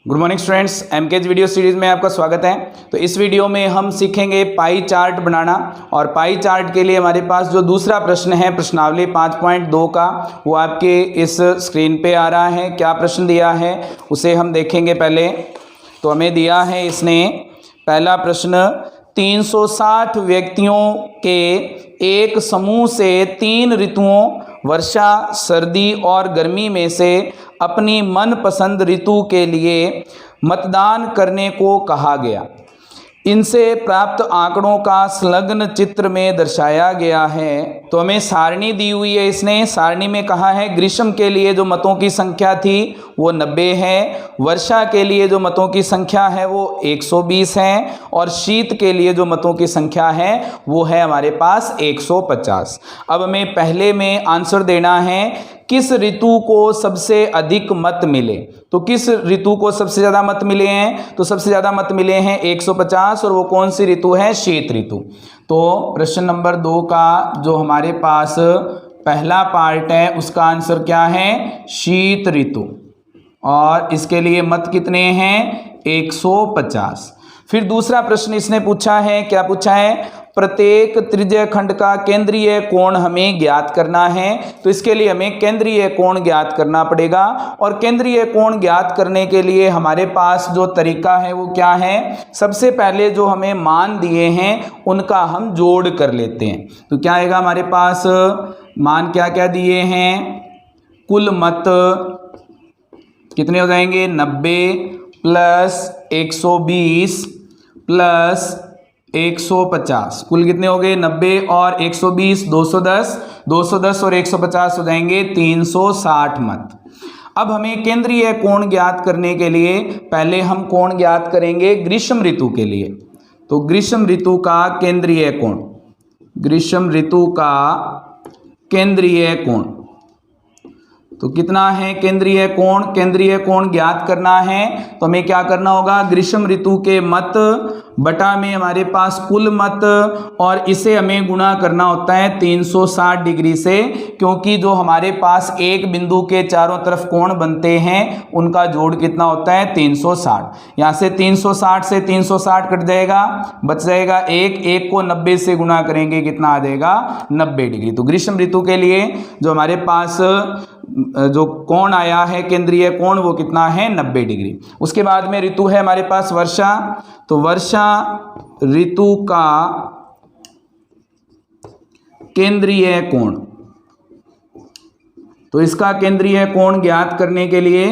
Good morning students, एमकेज video series में आपका स्वागत है। तो इस वीडियो में हम सीखेंगे पाई चार्ट बनाना। और पाई चार्ट के लिए हमारे पास जो दूसरा प्रश्न है प्रश्नावली 5.2 का, वो आपके इस स्क्रीन पे आ रहा है। क्या प्रश्न दिया है उसे हम देखेंगे। पहले तो हमें दिया है इसने पहला प्रश्न, 360 व्यक्तियों के एक समूह से 3 ऋतुओं वर्षा, सर्दी और गर्मी में से अपनी मनपसंद ऋतु के लिए मतदान करने को कहा गया। इनसे प्राप्त आंकड़ों का संलग्न चित्र में दर्शाया गया है। तो हमें सारणी दी हुई है। इसने सारणी में कहा है ग्रीष्म के लिए जो मतों की संख्या थी वो 90 है, वर्षा के लिए जो मतों की संख्या है वो 120 है, और शीत के लिए जो मतों की संख्या है वो है हमारे पास 150। अब हमें पहले में आंसर देना है किस ऋतु को सबसे अधिक मत मिले। तो किस ऋतु को सबसे ज़्यादा मत मिले हैं? तो सबसे ज़्यादा मत मिले हैं 150, और वो कौन सी ऋतु है? शीत ऋतु। तो प्रश्न नंबर 2 का जो हमारे पास पहला पार्ट है उसका आंसर क्या है? शीत ऋतु। और इसके लिए मत कितने हैं? 150। फिर दूसरा प्रश्न इसने पूछा है, क्या पूछा है? प्रत्येक त्रिज्य खंड का केंद्रीय कोण हमें ज्ञात करना है। तो इसके लिए हमें केंद्रीय कोण ज्ञात करना पड़ेगा। और केंद्रीय कोण ज्ञात करने के लिए हमारे पास जो तरीका है वो क्या है? सबसे पहले जो हमें मान दिए हैं उनका हम जोड़ कर लेते हैं। तो क्या आएगा हमारे पास? मान क्या क्या दिए हैं? कुल मत कितने हो जाएंगे? 90 प्लस 120 प्लस 150, कुल कितने हो गए? 90 और 120 210, 210 और 150 हो जाएंगे 360 मत। अब हमें केंद्रीय कोण ज्ञात करने के लिए पहले हम कोण ज्ञात करेंगे ग्रीष्म ऋतु के लिए। तो ग्रीष्म ऋतु का केंद्रीय कोण, ग्रीष्म ऋतु का केंद्रीय कोण तो कितना है केंद्रीय कोण? केंद्रीय कोण ज्ञात करना है तो हमें क्या करना होगा? ग्रीष्म ऋतु के मत बटा में हमारे पास कुल मत, और इसे हमें गुणा करना होता है 360 डिग्री से, क्योंकि जो हमारे पास एक बिंदु के चारों तरफ कोण बनते हैं उनका जोड़ कितना होता है? 360। यहाँ से 360 से 360 कट जाएगा, बच जाएगा 1 को 90 से गुणा करेंगे, कितना आ जाएगा? 90 डिग्री। तो ग्रीष्म ऋतु के लिए जो हमारे पास जो कोण आया है केंद्रीय कोण वो कितना है? 90 डिग्री। उसके बाद में ऋतु है हमारे पास वर्षा। तो वर्षा ऋतु का केंद्रीय कोण, तो इसका केंद्रीय कोण ज्ञात करने के लिए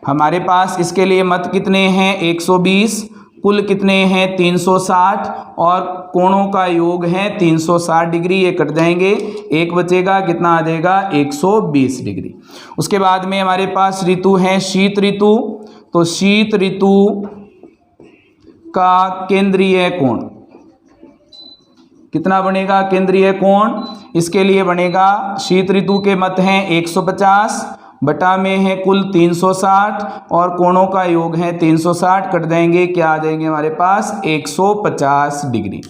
हमारे पास इसके लिए मत कितने हैं? 120, कुल कितने हैं? 360, और कोणों का योग है 360 डिग्री, ये कट जाएंगे, एक बचेगा, कितना आ जाएगा? 120 डिग्री। उसके बाद में हमारे पास ऋतु है शीत ऋतु। तो शीत ऋतु का केंद्रीय कोण कितना बनेगा? केंद्रीय कोण इसके लिए बनेगा, शीत ऋतु के मत हैं 150 बटा में है कुल 360, और कोणों का योग है 360, कट जाएंगे, क्या आ जाएंगे हमारे पास? 150 डिग्री।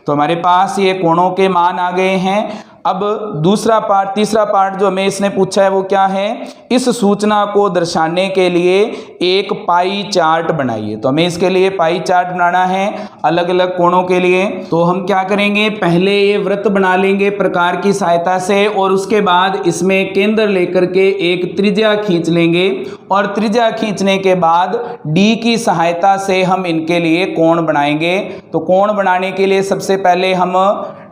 तो हमारे पास ये कोणों के मान आ गए हैं। अब दूसरा पार्ट, तीसरा पार्ट जो हमें इसने पूछा है वो क्या है? इस सूचना को दर्शाने के लिए एक पाई चार्ट बनाइए। तो हमें इसके लिए पाई चार्ट बनाना है अलग अलग कोणों के लिए। तो हम क्या करेंगे? पहले ये वृत्त बना लेंगे प्रकार की सहायता से, और उसके बाद इसमें केंद्र लेकर के एक त्रिज्या खींच लेंगे, और त्रिज्या खींचने के बाद डी की सहायता से हम इनके लिए कोण बनाएंगे। तो कोण बनाने के लिए सबसे पहले हम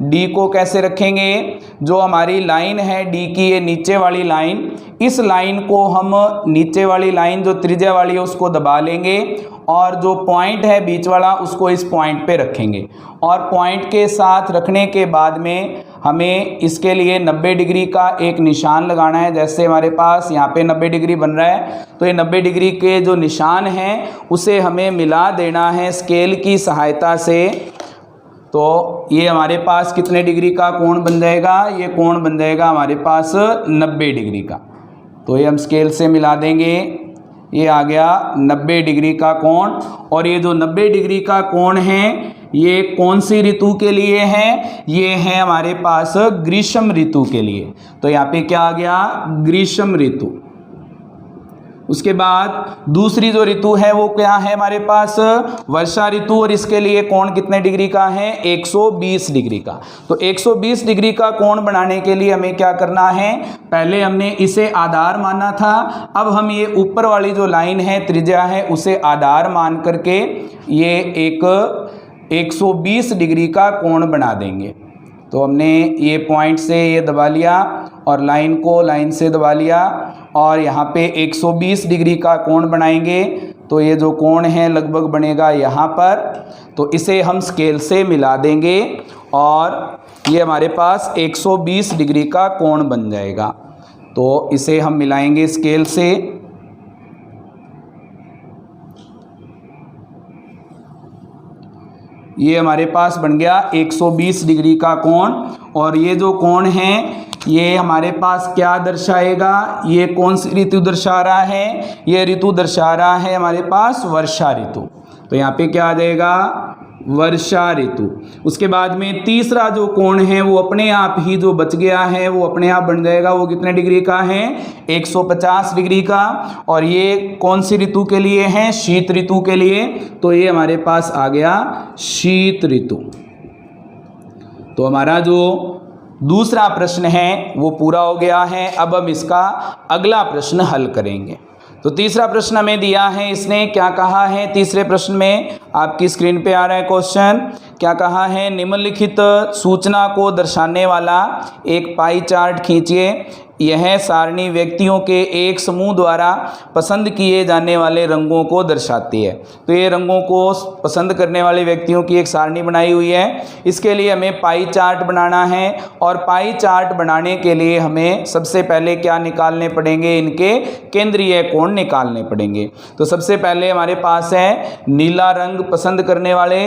डी को कैसे रखेंगे? जो हमारी लाइन है डी की, ये नीचे वाली लाइन, इस लाइन को हम नीचे वाली लाइन जो त्रिज्या वाली है उसको दबा लेंगे, और जो पॉइंट है बीच वाला उसको इस पॉइंट पे रखेंगे। और पॉइंट के साथ रखने के बाद में हमें इसके लिए 90 डिग्री का एक निशान लगाना है। जैसे हमारे पास यहाँ पे 90 डिग्री बन रहा है, तो ये 90 डिग्री के जो निशान हैं उसे हमें मिला देना है स्केल की सहायता से। तो ये हमारे पास कितने डिग्री का कोण बन जाएगा? ये कोण बन जाएगा हमारे पास 90 डिग्री का। तो ये हम स्केल से मिला देंगे, ये आ गया 90 डिग्री का कोण। और ये जो 90 डिग्री का कोण है ये कौन सी ऋतु के लिए है? ये है हमारे पास ग्रीष्म ऋतु के लिए। तो यहाँ पे क्या आ गया? ग्रीष्म ऋतु। उसके बाद दूसरी जो ऋतु है वो क्या है हमारे पास, वर्षा ऋतु, और इसके लिए कोण कितने डिग्री का है, 120 डिग्री का। तो 120 डिग्री का कोण बनाने के लिए हमें क्या करना है, पहले हमने इसे आधार माना था, अब हम ये ऊपर वाली जो लाइन है त्रिज्या है उसे आधार मान करके ये एक 120 डिग्री का कोण बना देंगे। तो हमने ये पॉइंट से ये दबा लिया और लाइन को लाइन से दबा लिया और यहाँ पे 120 डिग्री का कोण बनाएंगे। तो ये जो कोण है लगभग बनेगा यहाँ पर, तो इसे हम स्केल से मिला देंगे और ये हमारे पास 120 डिग्री का कोण बन जाएगा। तो इसे हम मिलाएंगे स्केल से। ये हमारे पास बन गया 120 डिग्री का कोण, और ये जो कोण है ये हमारे पास क्या दर्शाएगा, ये कौन सी ऋतु दर्शा रहा है, ये ऋतु दर्शा रहा है हमारे पास वर्षा ऋतु। तो यहाँ पे क्या आ जाएगा, वर्षा ऋतु। उसके बाद में तीसरा जो कोण है वो अपने आप ही जो बच गया है वो अपने आप बन जाएगा, वो कितने डिग्री का है, 150 डिग्री का। और ये कौन सी ऋतु के लिए है, शीत ऋतु के लिए। तो ये हमारे पास आ गया शीत ऋतु। तो हमारा जो दूसरा प्रश्न है वो पूरा हो गया है। अब हम इसका अगला प्रश्न हल करेंगे। तो तीसरा प्रश्न हमें दिया है, इसने क्या कहा है तीसरे प्रश्न में, आपकी स्क्रीन पे आ रहा है क्वेश्चन, क्या कहा है, निम्नलिखित सूचना को दर्शाने वाला एक पाई चार्ट खींचिए। यह सारणी व्यक्तियों के एक समूह द्वारा पसंद किए जाने वाले रंगों को दर्शाती है। तो ये रंगों को पसंद करने वाले व्यक्तियों की एक सारणी बनाई हुई है। इसके लिए हमें पाई चार्ट बनाना है और पाई चार्ट बनाने के लिए हमें सबसे पहले क्या निकालने पड़ेंगे, इनके केंद्रीय कोण निकालने पड़ेंगे। तो सबसे पहले हमारे पास है नीला रंग पसंद करने वाले,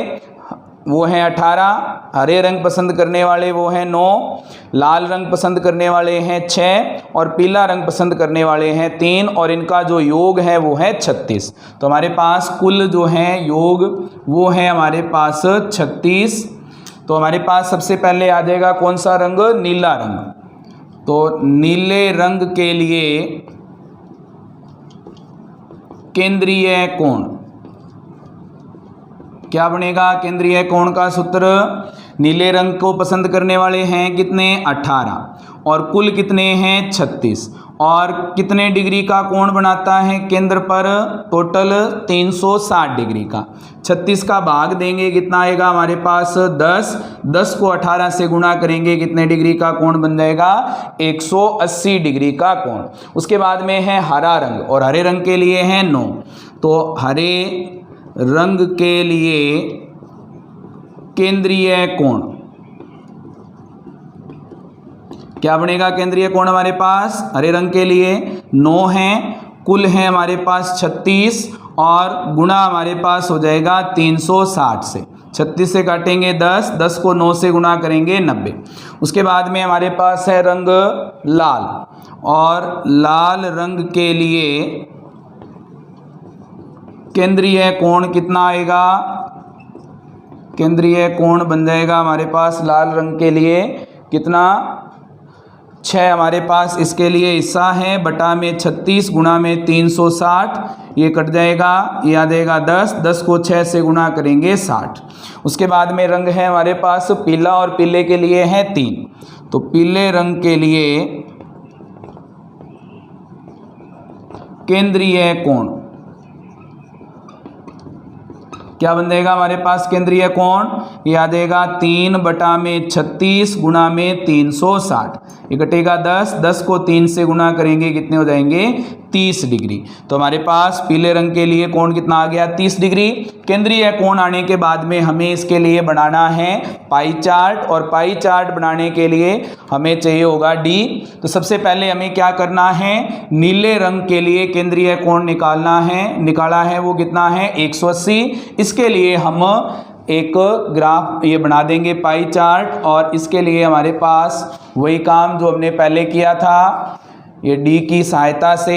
वो हैं 18, हरे रंग पसंद करने वाले वो हैं 9, लाल रंग पसंद करने वाले हैं 6 और पीला रंग पसंद करने वाले हैं 3, और इनका जो योग है वो है 36। तो हमारे पास कुल जो है योग वो है हमारे पास 36। तो हमारे पास सबसे पहले आ जाएगा कौन सा रंग, नीला रंग। तो नीले रंग के लिए केंद्रीय कोण क्या बनेगा, केंद्रीय कोण का सूत्र, नीले रंग को पसंद करने वाले हैं कितने, 18 और कुल कितने हैं 36, और कितने डिग्री का कोण बनाता है केंद्र पर, टोटल 360 डिग्री का। 36 का भाग देंगे कितना आएगा हमारे पास 10, 10 को 18 से गुणा करेंगे कितने डिग्री का कोण बन जाएगा, 180 डिग्री का कोण। उसके बाद में है हरा रंग, और हरे रंग के लिए है 9। तो हरे रंग के लिए केंद्रीय कोण क्या बनेगा, केंद्रीय कोण हमारे पास हरे रंग के लिए 9 है, कुल है हमारे पास 36 और गुणा हमारे पास हो जाएगा 360 से। 36 से काटेंगे 10, 10 को 9 से गुणा करेंगे 90। उसके बाद में हमारे पास है रंग लाल, और लाल रंग के लिए केंद्रीय कोण कितना आएगा, केंद्रीय कोण बन जाएगा हमारे पास लाल रंग के लिए कितना, 6 हमारे पास इसके लिए हिस्सा है, बटा में 36 गुणा में 360, ये कट जाएगा, ये आ जाएगा 10, 10 को 6 से गुणा करेंगे 60। उसके बाद में रंग है हमारे पास पीला, और पीले के लिए है 3। तो पीले रंग के लिए केंद्रीय कोण क्या बन जाएगा हमारे पास, केंद्रीय कोण ये आ जाएगा 3 बटा में 36 गुणा में 360, ये कटेगा 10, 10 को 3 से गुणा करेंगे कितने हो जाएंगे 30 डिग्री। तो हमारे पास पीले रंग के लिए कोण कितना आ गया 30 डिग्री। केंद्रीय कोण आने के बाद में हमें इसके लिए बनाना है पाई चार्ट, और पाई चार्ट बनाने के लिए हमें चाहिए होगा डी। तो सबसे पहले हमें क्या करना है, नीले रंग के लिए केंद्रीय कोण निकालना है, निकाला है वो कितना है 180। इसके लिए हम एक ग्राफ ये बना देंगे पाई चार्ट, और इसके लिए हमारे पास वही काम जो हमने पहले किया था, ये डी की सहायता से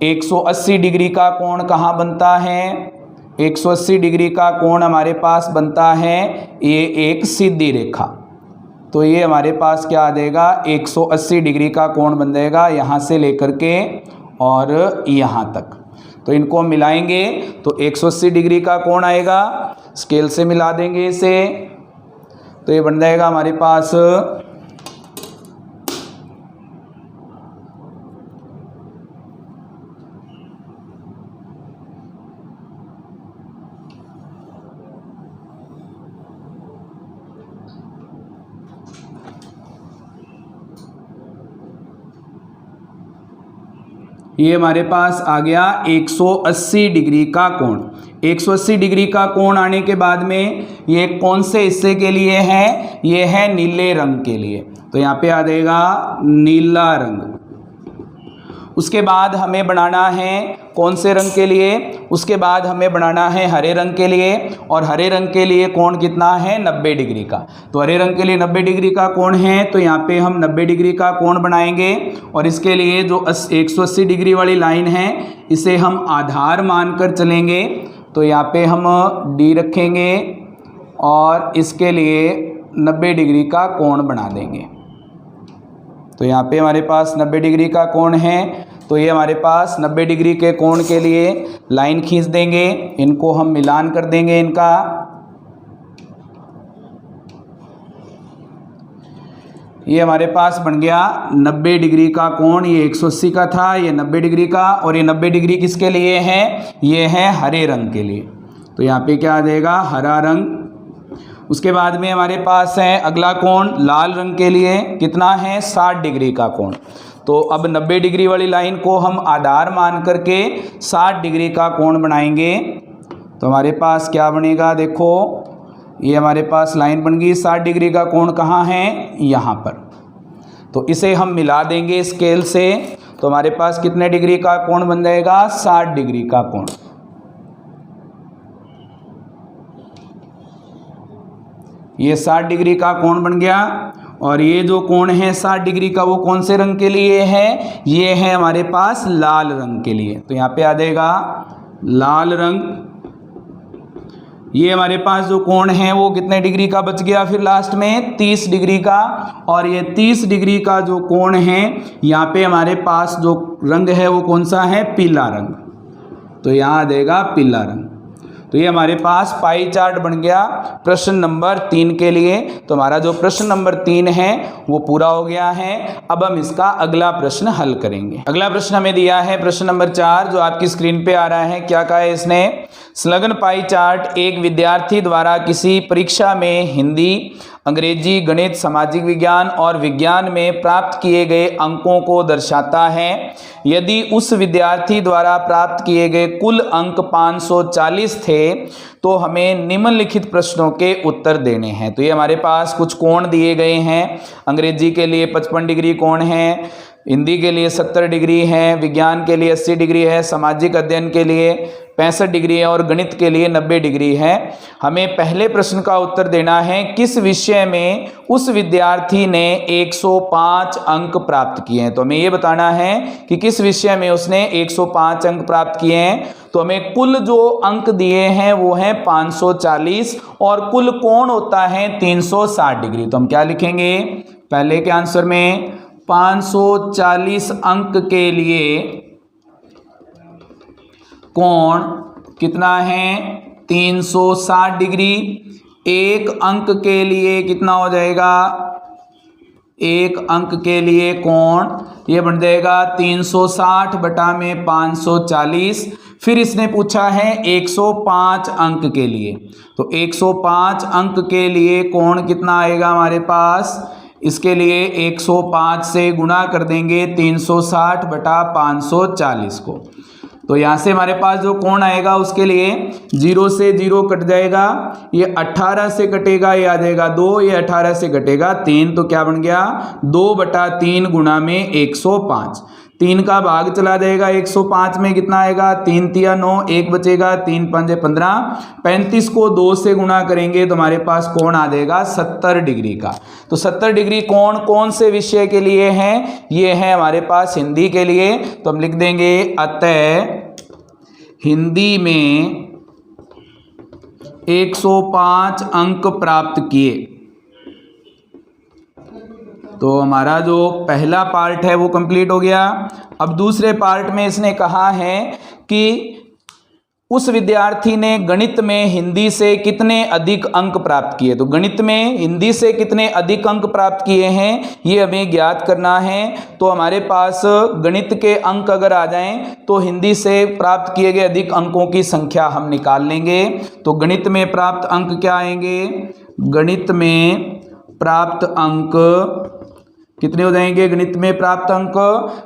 180 डिग्री का कोण कहाँ बनता है, 180 डिग्री का कोण हमारे पास बनता है ये एक सीधी रेखा। तो ये हमारे पास क्या आ जाएगा 180 डिग्री का कोण बन जाएगा यहाँ से लेकर के और यहाँ तक। तो इनको मिलाएंगे तो 180 डिग्री का कोण आएगा। स्केल से मिला देंगे इसे तो ये बन जाएगा हमारे पास 180 डिग्री का कोण। 180 डिग्री का कोण आने के बाद में ये कौन से हिस्से के लिए है? ये है नीले रंग के लिए। तो यहाँ पे आ जाएगा नीला रंग। उसके बाद हमें बनाना है कौन से रंग के लिए? उसके बाद हमें बनाना है हरे रंग के लिए। और हरे रंग के लिए कोण कितना है? 90 डिग्री का। तो हरे रंग के लिए 90 डिग्री का कोण है तो यहाँ पे हम 90 डिग्री का कोण बनाएंगे। और इसके लिए जो 180 डिग्री वाली लाइन है इसे हम आधार मानकर चलेंगे। तो यहाँ पे हम डी रखेंगे और इसके लिए 90 डिग्री का कोण बना देंगे। तो यहाँ पे हमारे पास 90 डिग्री का कोण है तो ये हमारे पास 90 डिग्री के कोण के लिए लाइन खींच देंगे। इनको हम मिलान कर देंगे इनका। ये हमारे पास बन गया 90 डिग्री का कोण। ये 180 का था, ये 90 डिग्री का। और ये 90 डिग्री किसके लिए है? ये है हरे रंग के लिए। तो यहाँ पे क्या आ जाएगा? हरा रंग। उसके बाद में हमारे पास है अगला कोण लाल रंग के लिए। कितना है? 60 डिग्री का कोण। तो अब 90 डिग्री वाली लाइन को हम आधार मान करके 60 डिग्री का कोण बनाएंगे। तो हमारे पास क्या बनेगा? देखो ये हमारे पास लाइन बन गई। 60 डिग्री का कोण कहाँ है? यहाँ पर। तो इसे हम मिला देंगे स्केल से। तो हमारे पास कितने डिग्री का कोण बन जाएगा? 60 डिग्री का कोण। ये 60 डिग्री का कोण बन गया। और ये जो कोण है 60 डिग्री का वो कौन से रंग के लिए है? ये है हमारे पास लाल रंग के लिए। तो यहाँ पे आ जाएगा लाल रंग। ये हमारे पास जो कोण है वो कितने डिग्री का बच गया? फिर लास्ट में 30 डिग्री का। और ये 30 डिग्री का जो कोण है यहाँ पे हमारे पास जो रंग है वो कौन सा है? पीला रंग। तो यहाँ आ जाएगा पीला रंग। तो ये हमारे पास पाई चार्ट बन गया प्रश्न नंबर 3 के लिए। तो हमारा जो प्रश्न नंबर 3 है वो पूरा हो गया है। अब हम इसका अगला प्रश्न हल करेंगे। अगला प्रश्न हमें दिया है प्रश्न नंबर 4 जो आपकी स्क्रीन पे आ रहा है। क्या कहा है इसने? संलग्न पाई चार्ट एक विद्यार्थी द्वारा किसी परीक्षा में हिंदी, अंग्रेजी, गणित, सामाजिक विज्ञान और विज्ञान में प्राप्त किए गए अंकों को दर्शाता है। यदि उस विद्यार्थी द्वारा प्राप्त किए गए कुल अंक 540 थे तो हमें निम्नलिखित प्रश्नों के उत्तर देने हैं। तो ये हमारे पास कुछ कोण दिए गए हैं। अंग्रेजी के लिए 55 डिग्री कोण है, हिंदी के लिए 70 डिग्री है, विज्ञान के लिए 80 डिग्री है, सामाजिक अध्ययन के लिए 65 डिग्री है और गणित के लिए 90 डिग्री है। हमें पहले प्रश्न का उत्तर देना है किस विषय में उस विद्यार्थी ने 105 अंक प्राप्त किए हैं। तो हमें ये बताना है कि किस विषय में उसने 105 अंक प्राप्त किए हैं। तो हमें कुल जो अंक दिए हैं वो हैं 540 और कुल कोण होता है 360 डिग्री। तो हम क्या लिखेंगे पहले के आंसर में? 540 अंक के लिए कोण कितना है? 360 डिग्री। एक अंक के लिए कितना हो जाएगा? एक अंक के लिए कोण ये बन जाएगा 360 बटा में 540। फिर इसने पूछा है 105 अंक के लिए। तो 105 अंक के लिए कोण कितना आएगा हमारे पास? इसके लिए 105 से गुणा कर देंगे 360 बटा 540 को। तो यहाँ से हमारे पास जो कोण आएगा उसके लिए 0 से 0 कट जाएगा। ये 18 से कटेगा, ये आ जाएगा 2, ये 18 से कटेगा 3। तो क्या बन गया? 2 बटा 3 गुणा में 105। 3 का भाग चला जाएगा 105 में, कितना आएगा? 3 तिया 9, 1 बचेगा, 3 पंजे 15। 35 को 2 से गुणा करेंगे तो हमारे पास कोण आ जाएगा 70 डिग्री का। तो 70 डिग्री कोण कौन से विषय के लिए है? ये है हमारे पास हिंदी के लिए। तो हम लिख देंगे अतः हिंदी में 105 अंक प्राप्त किए। तो हमारा जो पहला पार्ट है वो कंप्लीट हो गया। अब दूसरे पार्ट में इसने कहा है कि उस विद्यार्थी ने गणित में हिंदी से कितने अधिक अंक प्राप्त किए। तो गणित में हिंदी से कितने अधिक अंक प्राप्त किए हैं ये हमें ज्ञात करना है। तो हमारे पास गणित के अंक अगर आ जाएं तो हिंदी से प्राप्त किए गए अधिक अंकों की संख्या हम निकाल लेंगे। तो गणित में प्राप्त अंक क्या आएंगे, गणित में प्राप्त अंक कितने हो जाएंगे, गणित में प्राप्त अंक,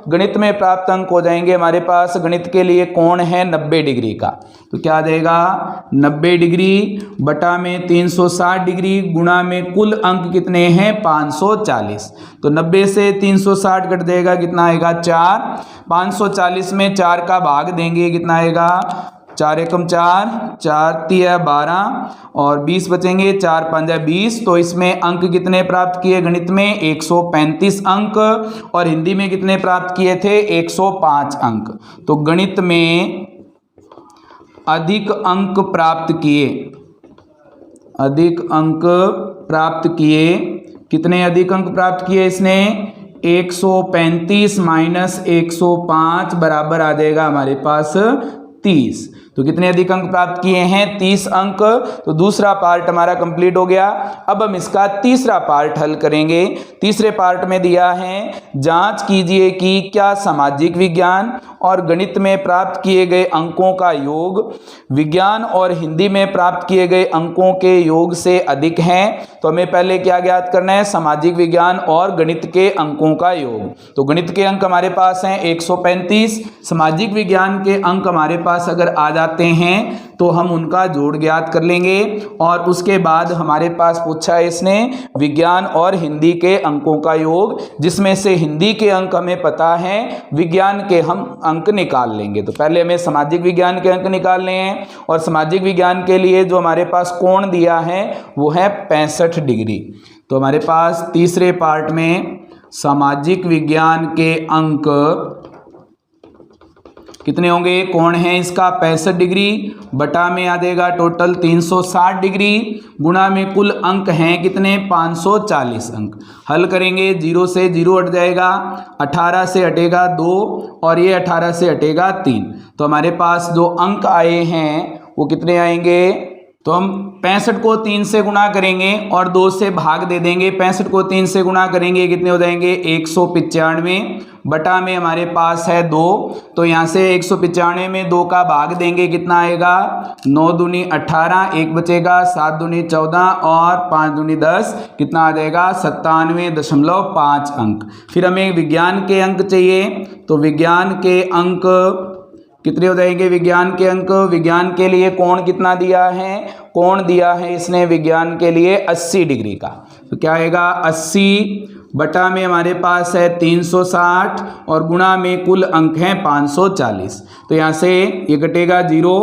गणित में प्राप्त अंक हो जाएंगे हमारे पास, गणित के लिए कोण है 90 डिग्री का। तो क्या आ जाएगा 90 डिग्री बटा में 360 डिग्री गुणा में कुल अंक कितने हैं 540। तो 90 से 360 कट देगा, कितना आएगा 4। 540 में 4 का भाग देंगे, कितना आएगा 4 एकम 4, 4 तिया 12 और 20 बचेंगे, 4 पंजा 20। तो इसमें अंक कितने प्राप्त किए गणित में 135 अंक और हिंदी में कितने प्राप्त किए थे 105 अंक। तो गणित में अधिक अंक प्राप्त किए, अधिक अंक प्राप्त किए, कितने अधिक अंक प्राप्त किए इसने 135 माइनस 105 बराबर आ जाएगा हमारे पास 30। तो कितने अधिक अंक प्राप्त किए हैं 30 अंक। तो दूसरा पार्ट हमारा कंप्लीट हो गया। अब हम इसका तीसरा पार्ट हल करेंगे। तीसरे पार्ट में दिया है जांच कीजिए कि क्या सामाजिक विज्ञान और गणित में प्राप्त किए गए अंकों का योग विज्ञान और हिंदी में प्राप्त किए गए अंकों के योग से अधिक है। तो हमें पहले क्या ज्ञात करना है, सामाजिक विज्ञान और गणित के अंकों का योग। तो गणित के अंक हमारे पास हैं 135, सामाजिक विज्ञान के अंक हमारे पास अगर आ जाते हैं तो हम उनका जोड़ ज्ञात कर लेंगे। और उसके बाद हमारे पास पूछा है इसने विज्ञान और हिंदी के अंकों का योग, जिसमें से हिंदी के अंक हमें पता है, विज्ञान के हम अंक निकाल लेंगे। तो पहले हमें सामाजिक विज्ञान के अंक निकालने हैं और सामाजिक विज्ञान के लिए जो हमारे पास कोण दिया है वो है 65 डिग्री। तो हमारे पास तीसरे पार्ट में सामाजिक विज्ञान के अंक कितने होंगे, कोण है इसका 65 डिग्री बटा में आ जाएगा टोटल 360 डिग्री गुणा में कुल अंक हैं कितने 540 अंक। हल करेंगे, 0 से 0 हट जाएगा, 18 से हटेगा 2 और ये 18 से हटेगा 3। तो हमारे पास जो अंक आए हैं वो कितने आएंगे, तो हम 65 को 3 से गुणा करेंगे और 2 से भाग दे देंगे। 65 को 3 से गुणा करेंगे कितने हो जाएंगे 195 बटा में हमारे पास है 2। तो यहाँ से 195 में 2 का भाग देंगे, कितना आएगा 9 दूनी 18, 1 बचेगा, 7 दूनी 14 और 5 दूनी 10, कितना आ जाएगा 97.5 अंक। फिर हमें विज्ञान के अंक चाहिए। तो विज्ञान के अंक कितने हो जाएंगे, विज्ञान के अंक, विज्ञान के लिए कोण कितना दिया है, कोण दिया है इसने विज्ञान के लिए 80 डिग्री का। तो क्या आएगा 80 बटा में हमारे पास है 360 और गुणा में कुल अंक हैं 540। तो यहाँ से ये कटेगा 0,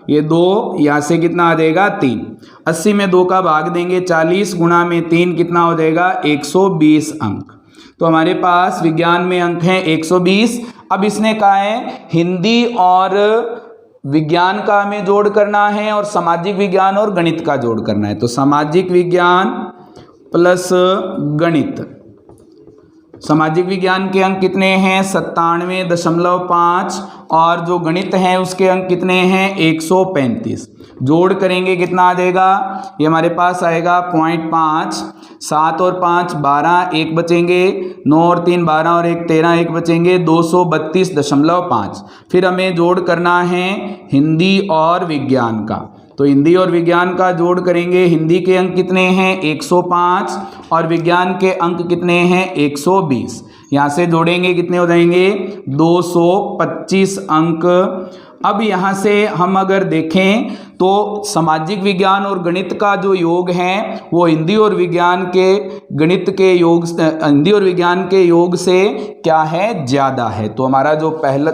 ये 2, यहाँ से कितना आ जाएगा 3। 80 में 2 का भाग देंगे 40 गुणा में 3 कितना हो जाएगा 120 अंक। तो हमारे पास विज्ञान में अंक हैं 120। अब इसने कहा है हिंदी और विज्ञान का हमें जोड़ करना है और सामाजिक विज्ञान और गणित का जोड़ करना है। तो सामाजिक विज्ञान प्लस गणित, सामाजिक विज्ञान के अंक कितने हैं 97.5 और जो गणित हैं उसके अंक कितने हैं 135। जोड़ करेंगे कितना आ जाएगा, ये हमारे पास आएगा 0.5, 7 और 5 12, 1 बचेंगे, 9 और 3 12 और 1 13, 1 बचेंगे 232.5। फिर हमें जोड़ करना है हिंदी और विज्ञान का। तो हिंदी और विज्ञान का जोड़ करेंगे, हिंदी के अंक कितने हैं 105 और विज्ञान के अंक कितने हैं 120। यहाँ से जोड़ेंगे कितने हो जाएंगे 225 अंक। अब यहाँ से हम अगर देखें तो सामाजिक विज्ञान और गणित का जो योग है वो हिंदी और विज्ञान के गणित के योग, हिंदी और विज्ञान के योग से क्या है ज़्यादा है। तो हमारा जो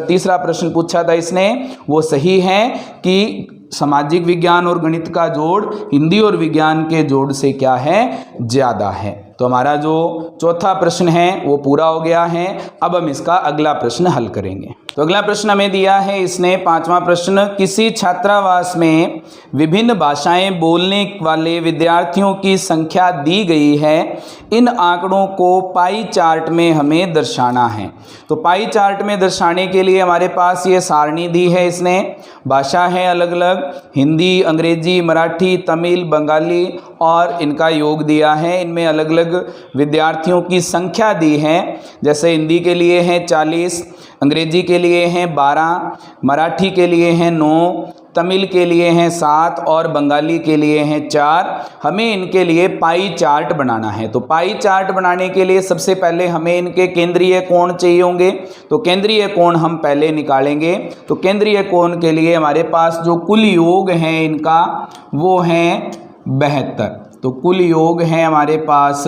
तीसरा प्रश्न पूछा था इसने वो सही है कि सामाजिक विज्ञान और गणित का जोड़ हिंदी और विज्ञान के जोड़ से क्या है ज़्यादा है। तो हमारा जो चौथा प्रश्न है वो पूरा हो गया है। अब हम इसका अगला प्रश्न हल करेंगे। तो अगला प्रश्न हमें दिया है इसने, पांचवा प्रश्न, किसी छात्रावास में विभिन्न भाषाएं बोलने वाले विद्यार्थियों की संख्या दी गई है, इन आंकड़ों को पाई चार्ट में हमें दर्शाना है। तो पाई चार्ट में दर्शाने के लिए हमारे पास ये सारणी दी है इसने, भाषा है अलग अलग, हिंदी, अंग्रेजी, मराठी, तमिल, बंगाली और इनका योग दिया है। इनमें अलग अलग विद्यार्थियों की संख्या दी है, जैसे हिंदी के लिए है 40, अंग्रेजी के लिए हैं 12, मराठी के लिए हैं 9, तमिल के लिए हैं 7 और बंगाली के लिए हैं 4। हमें इनके लिए पाई चार्ट बनाना है। तो पाई चार्ट बनाने के लिए सबसे पहले हमें इनके केंद्रीय कोण चाहिए होंगे। तो केंद्रीय कोण हम पहले निकालेंगे। तो केंद्रीय कोण के लिए हमारे पास जो कुल योग है इनका वो है 72। तो कुल योग है हमारे पास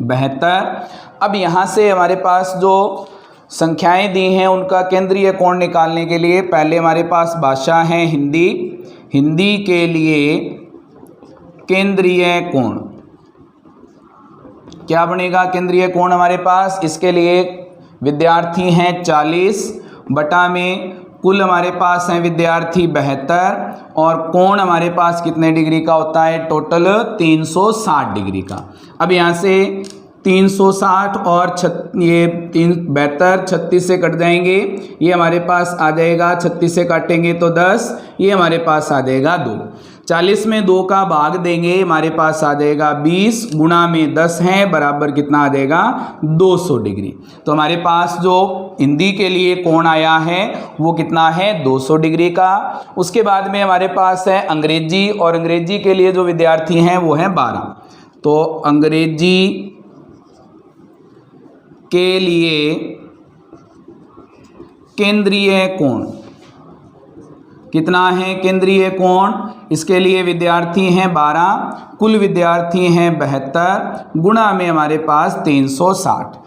72। अब यहाँ से हमारे पास जो संख्याएं दी हैं उनका केंद्रीय कोण निकालने के लिए पहले हमारे पास भाषा है हिंदी, हिंदी के लिए केंद्रीय कोण क्या बनेगा? केंद्रीय कोण हमारे पास, इसके लिए विद्यार्थी हैं 40 बटा में कुल हमारे पास हैं विद्यार्थी 72 और कोण हमारे पास कितने डिग्री का होता है? टोटल 360 डिग्री का। अब यहाँ से 360 और ये 72 36 से कट जाएंगे, ये हमारे पास आ जाएगा, 36 से काटेंगे तो 10, ये हमारे पास आ जाएगा 2। 40 में 2 का भाग देंगे, हमारे पास आ जाएगा 20 गुणा में 10 है बराबर कितना आ जाएगा? 200 डिग्री। तो हमारे पास जो हिंदी के लिए कोण आया है वो कितना है? 200 डिग्री का। उसके बाद में हमारे पास है अंग्रेजी, और अंग्रेजी के लिए जो विद्यार्थी हैं वो हैं 12। तो अंग्रेजी के लिए केंद्रीय कोण कितना है? केंद्रीय कोण इसके लिए विद्यार्थी हैं 12, कुल विद्यार्थी हैं 72 गुणा में हमारे पास 360।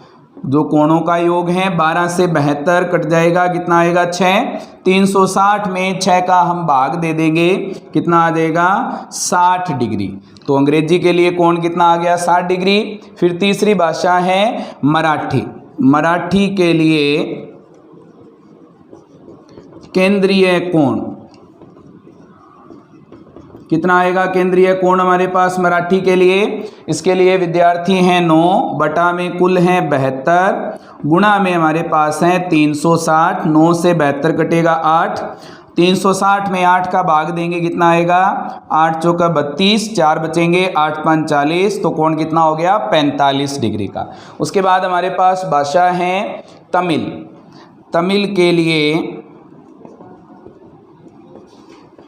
जो कोणों का योग है 12 से 72 कट जाएगा, कितना आएगा? 6। 360 में 6 का हम भाग दे देंगे, कितना आ जाएगा? 60 डिग्री। तो अंग्रेजी के लिए कोण कितना आ गया? 60 डिग्री। फिर तीसरी भाषा है मराठी, मराठी के लिए केंद्रीय कोण कितना आएगा? केंद्रीय कोण हमारे पास मराठी के लिए, इसके लिए विद्यार्थी हैं 9 बटा में कुल हैं 72 गुणा में हमारे पास हैं 360। 9 से 72 कटेगा 8, 360 में 8 का भाग देंगे, कितना आएगा? 8 चौका 32, 4 बचेंगे, 8 5 40। तो कोण कितना हो गया? 45 डिग्री का। उसके बाद हमारे पास भाषा है तमिल, तमिल के लिए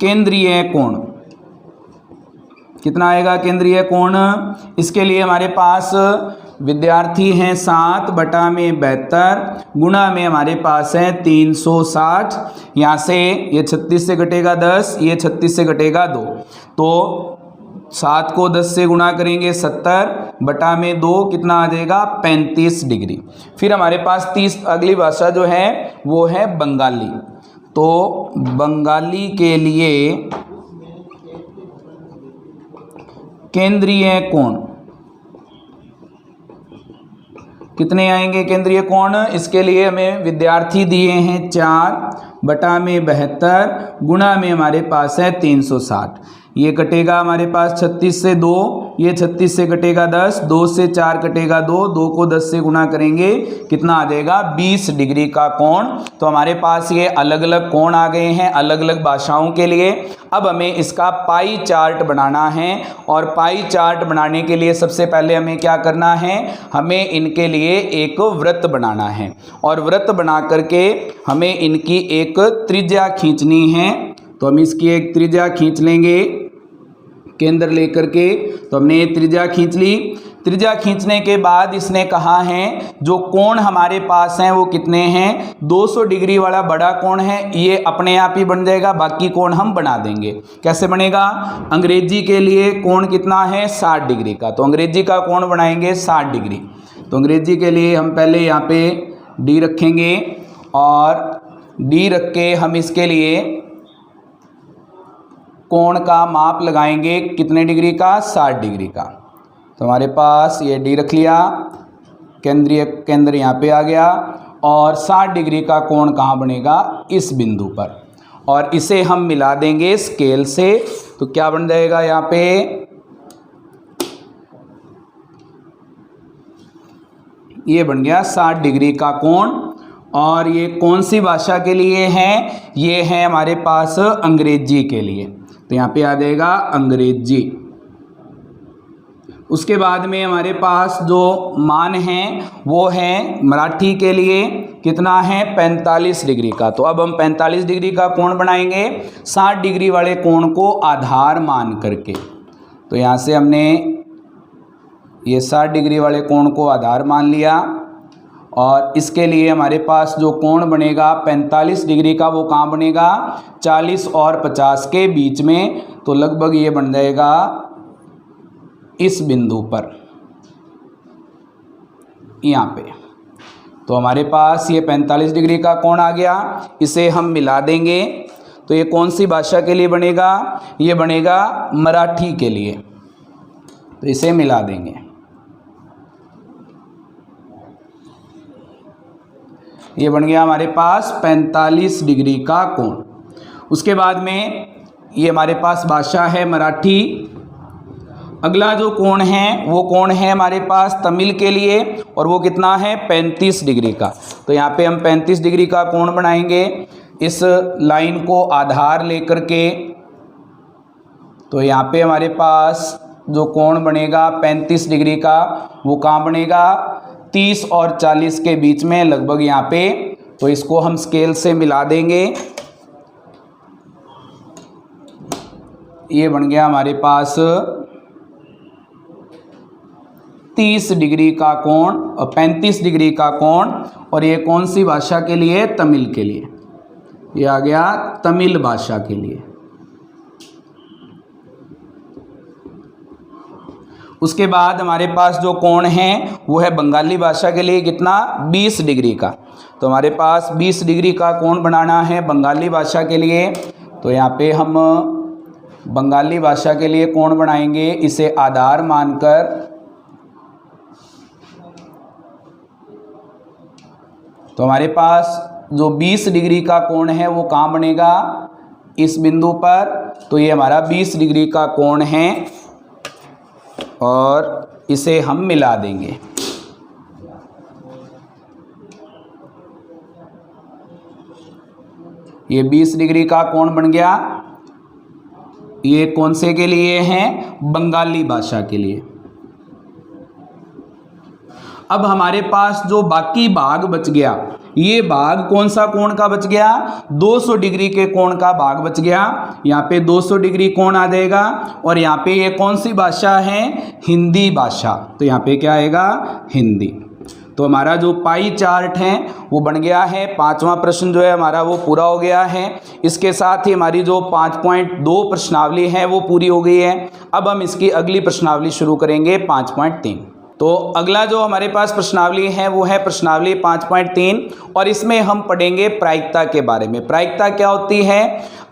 केंद्रीय कोण कितना आएगा? केंद्रीय कोण इसके लिए हमारे पास विद्यार्थी हैं 7 बटा में 72 गुणा में हमारे पास है 360। यहाँ से ये 36 से घटेगा 10, ये 36 से घटेगा 2। तो 7 को 10 से गुणा करेंगे 70 बटा में 2, कितना आ जाएगा? 35 डिग्री। फिर हमारे पास अगली भाषा जो है वो है बंगाली। तो बंगाली के लिए केंद्रीय कोण कितने आएंगे? केंद्रीय कोण इसके लिए हमें विद्यार्थी दिए हैं 4 बटा में 72 गुणा में हमारे पास है 360। ये कटेगा हमारे पास 36 से 2, ये 36 से कटेगा 10, 2 से 4 कटेगा 2, 2 को 10 से गुणा करेंगे, कितना आ जाएगा? 20 डिग्री का कोण। तो हमारे पास ये अलग अलग कोण आ गए हैं अलग अलग भाषाओं के लिए। अब हमें इसका पाई चार्ट बनाना है, और पाई चार्ट बनाने के लिए सबसे पहले हमें क्या करना है? हमें इनके लिए एक वृत्त बनाना है, और वृत्त बना करके हमें इनकी एक त्रिज्या खींचनी है। तो हम इसकी एक त्रिज्या खींच लेंगे केंद्र लेकर के। तो हमने ये त्रिज्या खींच ली। त्रिज्या खींचने के बाद इसने कहा है जो कोण हमारे पास हैं वो कितने हैं? 200 डिग्री वाला बड़ा कोण है, ये अपने आप ही बन जाएगा, बाकी कोण हम बना देंगे। कैसे बनेगा? अंग्रेजी के लिए कोण कितना है? 60 डिग्री का। तो अंग्रेजी का कोण बनाएंगे 60 डिग्री। तो अंग्रेजी के लिए हम पहले यहाँ पे डी रखेंगे, और डी रख के हम इसके लिए कोण का माप लगाएंगे, कितने डिग्री का? 60 डिग्री का। तो हमारे पास ये डी रख लिया, केंद्र यहाँ पे आ गया, और 60 डिग्री का कोण कहाँ बनेगा, इस बिंदु पर। और इसे हम मिला देंगे स्केल से, तो क्या बन जाएगा यहाँ पे, ये बन गया 60 डिग्री का कोण। और ये कौन सी भाषा के लिए है, ये है हमारे पास अंग्रेजी के लिए, तो यहाँ पे आ जाएगा अंग्रेजी। उसके बाद में हमारे पास जो मान है वो है मराठी के लिए, कितना है, 45 डिग्री का। तो अब हम 45 डिग्री का कोण बनाएंगे 60 डिग्री वाले कोण को आधार मान करके। तो यहाँ से हमने ये 60 डिग्री वाले कोण को आधार मान लिया, और इसके लिए हमारे पास जो कोण बनेगा 45 डिग्री का, वो कहाँ बनेगा, 40 और 50 के बीच में। तो लगभग ये बन जाएगा इस बिंदु पर, यहाँ पे। तो हमारे पास ये 45 डिग्री का कोण आ गया, इसे हम मिला देंगे। तो ये कौन सी भाषा के लिए बनेगा, ये बनेगा मराठी के लिए, तो इसे मिला देंगे। ये बन गया हमारे पास 45 डिग्री का कोण। उसके बाद में ये हमारे पास भाषा है मराठी। अगला जो कोण है वो कोण है हमारे पास तमिल के लिए, और वो कितना है, 35 डिग्री का। तो यहाँ पे हम 35 डिग्री का कोण बनाएंगे इस लाइन को आधार लेकर के। तो यहाँ पे हमारे पास जो कोण बनेगा 35 डिग्री का, वो कहाँ बनेगा, 30 और 40 के बीच में लगभग यहाँ पे। तो इसको हम स्केल से मिला देंगे। ये बन गया हमारे पास 30 डिग्री का कोण और 35 डिग्री का कोण। और ये कौन सी भाषा के लिए, तमिल के लिए, ये आ गया तमिल भाषा के लिए। उसके बाद हमारे पास जो कोण है वो है बंगाली भाषा के लिए, कितना, 20 डिग्री का। तो हमारे पास 20 डिग्री का कोण बनाना है बंगाली भाषा के लिए। तो यहाँ पे हम बंगाली भाषा के लिए कोण बनाएंगे इसे आधार मानकर। तो हमारे पास जो 20 डिग्री का कोण है वो कहाँ बनेगा, इस बिंदु पर। तो ये हमारा 20 डिग्री का कोण है, और इसे हम मिला देंगे। ये 20 डिग्री का कोण बन गया। ये कौन से के लिए है, बंगाली भाषा के लिए। अब हमारे पास जो बाकी भाग बच गया, ये भाग कौन सा कोण का बच गया, 200 डिग्री के कोण का भाग बच गया। यहाँ पे 200 डिग्री कोण आ जाएगा। और यहाँ पे ये कौन सी भाषा है, हिंदी भाषा। तो यहाँ पे क्या आएगा, हिंदी। तो हमारा जो पाई चार्ट है वो बन गया है। 5वां प्रश्न जो है हमारा वो पूरा हो गया है। इसके साथ ही हमारी जो 5.2 प्रश्नावली है वो पूरी हो गई है। अब हम इसकी अगली प्रश्नावली शुरू करेंगे 5.3। तो अगला जो हमारे पास प्रश्नावली है वो है प्रश्नावली 5.3, और इसमें हम पढ़ेंगे प्रायिकता के बारे में। प्रायिकता क्या होती है,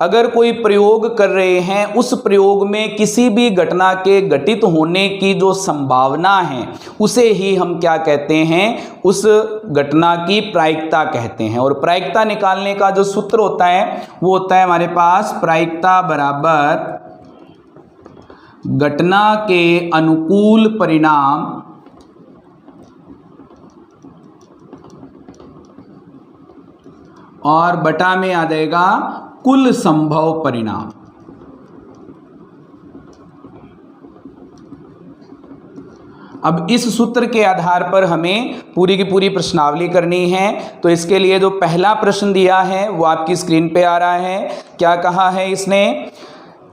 अगर कोई प्रयोग कर रहे हैं, उस प्रयोग में किसी भी घटना के घटित होने की जो संभावना है उसे ही हम क्या कहते हैं, उस घटना की प्रायिकता कहते हैं। और प्रायिकता निकालने का जो सूत्र होता है वो होता है हमारे पास प्रायिकता बराबर घटना के अनुकूल परिणाम और बटा में आ जाएगा कुल संभव परिणाम। अब इस सूत्र के आधार पर हमें पूरी की पूरी प्रश्नावली करनी है। तो इसके लिए जो पहला प्रश्न दिया है वो आपकी स्क्रीन पे आ रहा है। क्या कहा है इसने,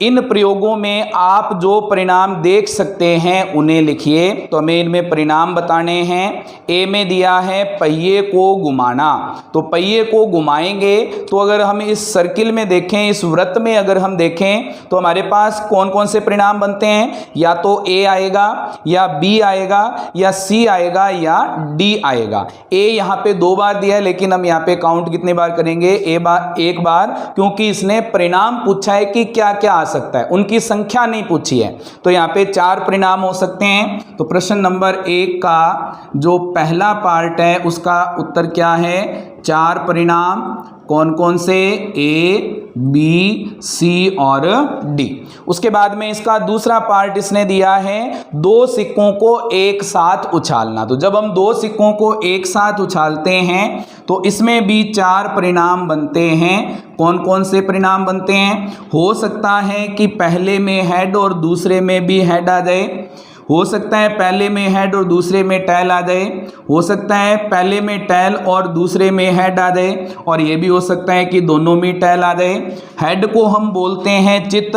इन प्रयोगों में आप जो परिणाम देख सकते हैं उन्हें लिखिए। तो हमें इनमें परिणाम बताने हैं। ए में दिया है पहिए को घुमाना, तो पहिए को घुमाएंगे। तो अगर हम इस सर्किल में देखें, इस वृत्त में अगर हम देखें तो हमारे पास कौन कौन से परिणाम बनते हैं, या तो ए आएगा, या बी आएगा, या सी आएगा, या डी आएगा। ए यहाँ पे 2 बार दिया है, लेकिन हम यहाँ पे काउंट कितने बार करेंगे, एक बार, क्योंकि इसने परिणाम पूछा है कि क्या क्या आ सकता है, उनकी संख्या नहीं पूछी है। तो यहाँ पे 4 परिणाम हो सकते हैं। तो प्रश्न नंबर 1 का जो पहला पार्ट है उसका उत्तर क्या है? 4 परिणाम। कौन कौन से? ए, बी, सी और डी। उसके बाद में इसका दूसरा पार्ट इसने दिया है 2 सिक्कों को एक साथ उछालना। तो जब हम 2 सिक्कों को एक साथ उछालते हैं तो इसमें भी 4 परिणाम बनते हैं। कौन कौन से परिणाम बनते हैं? हो सकता है कि पहले में हेड और दूसरे में भी हेड आ जाए, हो सकता है पहले में हेड और दूसरे में टेल आ जाए, हो सकता है पहले में टेल और दूसरे में हेड आ जाए, और ये भी हो सकता है कि दोनों में टेल आ जाए। हेड को हम बोलते हैं चित्त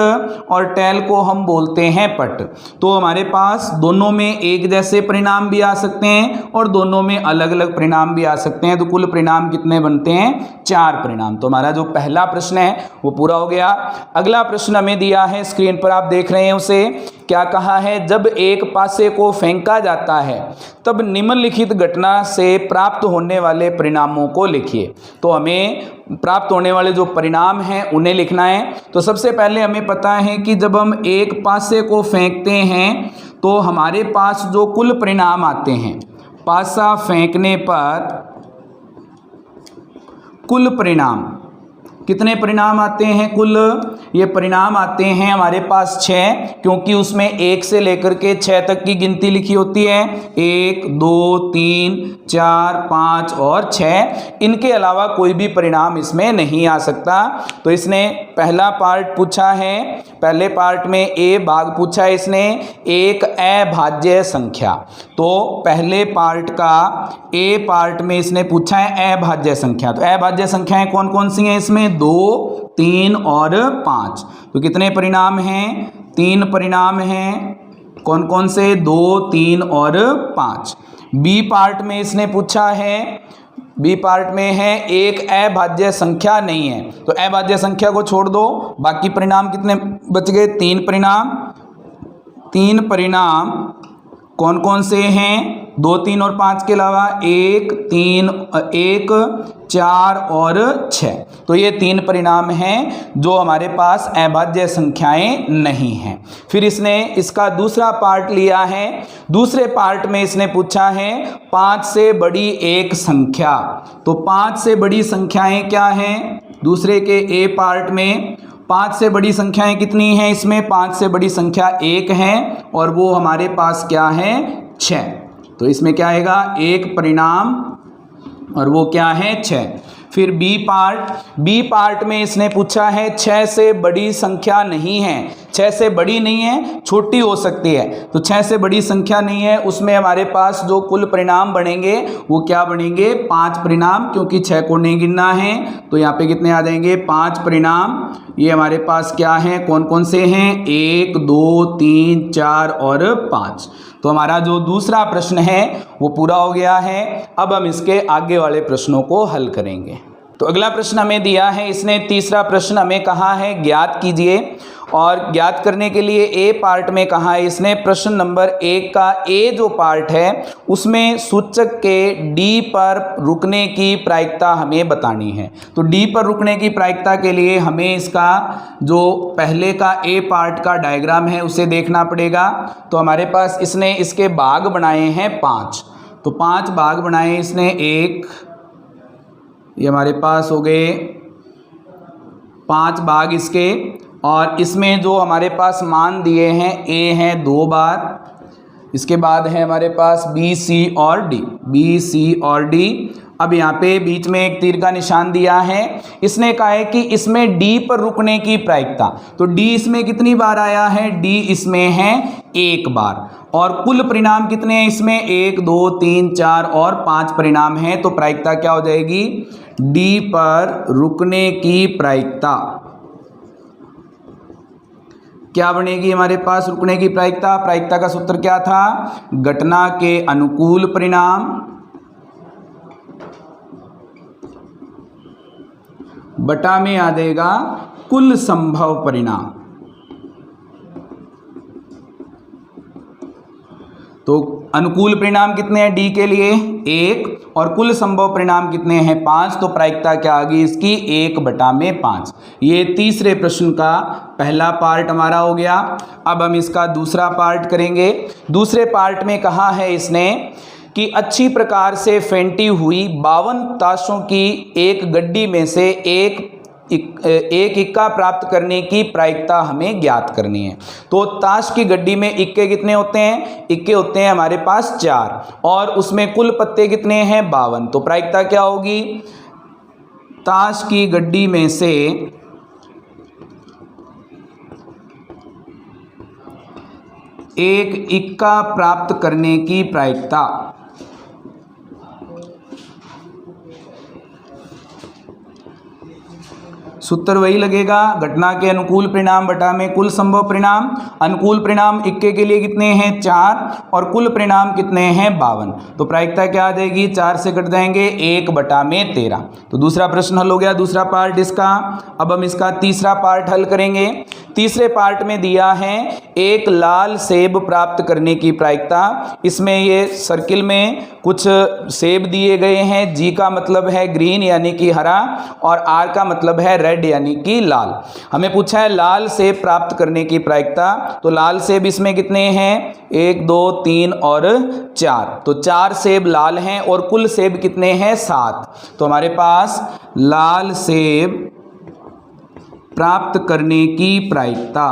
और टेल को हम बोलते हैं पट। तो हमारे पास दोनों में एक जैसे परिणाम भी आ सकते हैं और दोनों में अलग अलग परिणाम भी आ सकते हैं। तो कुल परिणाम कितने बनते हैं? 4 परिणाम। तो हमारा जो पहला प्रश्न है वो पूरा हो गया। अगला प्रश्न हमें दिया है, स्क्रीन पर आप देख रहे हैं उसे। क्या कहा है? जब एक पासे को फेंका जाता है तब निम्नलिखित घटना से प्राप्त होने वाले परिणामों को लिखिए। तो हमें प्राप्त होने वाले जो परिणाम हैं उन्हें लिखना है। तो सबसे पहले हमें पता है कि जब हम एक पासे को फेंकते हैं तो हमारे पास जो कुल परिणाम आते हैं, पासा फेंकने पर कुल परिणाम कितने परिणाम आते हैं? कुल ये परिणाम आते हैं हमारे पास 6, क्योंकि उसमें 1 से लेकर के 6 तक की गिनती लिखी होती है। 1, 2, 3, 4, 5 और 6। इनके अलावा कोई भी परिणाम इसमें नहीं आ सकता। तो इसने पहला पार्ट पूछा है, पहले पार्ट में ए भाग पूछा है इसने, एक अभाज्य संख्या। तो पहले पार्ट का ए पार्ट में इसने पूछा है अभाज्य संख्या। तो अभाज्य संख्याएं कौन कौन सी हैं इसमें? 2, 3 और 5। तो कितने परिणाम हैं? 3 परिणाम हैं। कौन कौन से? 2, 3 और 5। बी पार्ट में इसने पूछा है, बी पार्ट में है एक अभाज्य संख्या नहीं है। तो अभाज्य संख्या को छोड़ दो, बाकी परिणाम कितने बच गए? 3 परिणाम। 3 परिणाम कौन कौन से हैं? 2, 3 और 5 के अलावा 1, 3, 1, 4 और 6। तो ये 3 परिणाम हैं जो हमारे पास अभाज्य संख्याएं नहीं हैं। फिर इसने इसका दूसरा पार्ट लिया है। दूसरे पार्ट में इसने पूछा है 5 से बड़ी एक संख्या। तो 5 से बड़ी संख्याएं क्या हैं? दूसरे के ए पार्ट में 5 से बड़ी संख्याएं कितनी हैं? इसमें 5 से बड़ी संख्या 1 है और वो हमारे पास क्या है? 6। तो इसमें क्या आएगा? 1 परिणाम और वो क्या है? 6। फिर बी पार्ट में इसने पूछा है 6 से बड़ी संख्या नहीं है। 6 से बड़ी नहीं है, छोटी हो सकती है। तो 6 से बड़ी संख्या नहीं है, उसमें हमारे पास जो कुल परिणाम बनेंगे वो क्या बनेंगे? 5 परिणाम, क्योंकि 6 को नहीं गिनना है। तो यहाँ पे कितने आ जाएंगे? 5 परिणाम। ये हमारे पास क्या है? कौन कौन से हैं? 1, 2, 3, 4 और 5। तो हमारा जो दूसरा प्रश्न है वो पूरा हो गया है। अब हम इसके आगे वाले प्रश्नों को हल करेंगे। तो अगला प्रश्न हमें दिया है, इसने तीसरा प्रश्न हमें कहा है ज्ञात कीजिए। और ज्ञात करने के लिए ए पार्ट में कहा है इसने, प्रश्न नंबर 1 का ए जो पार्ट है उसमें सूचक के डी पर रुकने की प्रायिकता हमें बतानी है। तो डी पर रुकने की प्रायिकता के लिए हमें इसका जो पहले का ए पार्ट का डायग्राम है उसे देखना पड़ेगा। तो हमारे पास इसने इसके भाग बनाए हैं 5। तो 5 भाग बनाए इसने। 1, ये हमारे पास हो गए 5 भाग इसके, और इसमें जो हमारे पास मान दिए हैं ए हैं 2 बार, इसके बाद है हमारे पास बी, सी और डी, बी, सी और डी। अब यहाँ पे बीच में एक तीर का निशान दिया है। इसने कहा है कि इसमें डी पर रुकने की प्रायिकता। तो डी इसमें कितनी बार आया है? डी इसमें है 1 बार। और कुल परिणाम कितने हैं इसमें? 1, 2, 3, 4 और 5 परिणाम हैं। तो प्रायिकता क्या हो जाएगी? डी पर रुकने की प्रायिकता क्या बनेगी हमारे पास? रुकने की प्रायिकता, प्रायिकता का सूत्र क्या था? घटना के अनुकूल परिणाम बटा में आ जाएगा कुल संभव परिणाम। तो अनुकूल परिणाम कितने हैं डी के लिए 1 और कुल संभव परिणाम कितने हैं 5, तो प्रायिकता क्या आ गई इसकी 1/5। ये तीसरे प्रश्न का पहला पार्ट हमारा हो गया। अब हम इसका दूसरा पार्ट करेंगे। दूसरे पार्ट में कहा है इसने कि अच्छी प्रकार से फेंटी हुई 52 ताशों की एक गड्डी में से एक इक्का प्राप्त करने की प्रायिकता हमें ज्ञात करनी है। तो ताश की गड्डी में इक्के कितने होते हैं, इक्के होते हैं हमारे पास 4 और उसमें कुल पत्ते कितने हैं 52। तो प्रायिकता क्या होगी, ताश की गड्डी में से एक इक्का प्राप्त करने की प्रायिकता सूत्र वही लगेगा, घटना के अनुकूल परिणाम बटा में कुल संभव परिणाम। अनुकूल परिणाम इक्के के लिए कितने हैं 4 और कुल परिणाम कितने हैं 52। तो प्रायिकता क्या आ जाएगी, 4 से कट जाएंगे 1/13। तो दूसरा प्रश्न हल हो गया, दूसरा पार्ट इसका। अब हम इसका तीसरा पार्ट हल करेंगे। तीसरे पार्ट में दिया है एक लाल सेब प्राप्त करने की प्रायिकता। इसमें ये सर्किल में कुछ सेब दिए गए हैं। जी का मतलब है ग्रीन यानी कि हरा और आर का मतलब है रेड यानी कि लाल। हमें पूछा है लाल सेब प्राप्त करने की प्रायिकता। तो लाल सेब इसमें कितने हैं 1 2 3 और 4। तो 4 सेब लाल हैं और कुल सेब कितने हैं 7। तो हमारे पास लाल सेब प्राप्त करने की प्रायिकता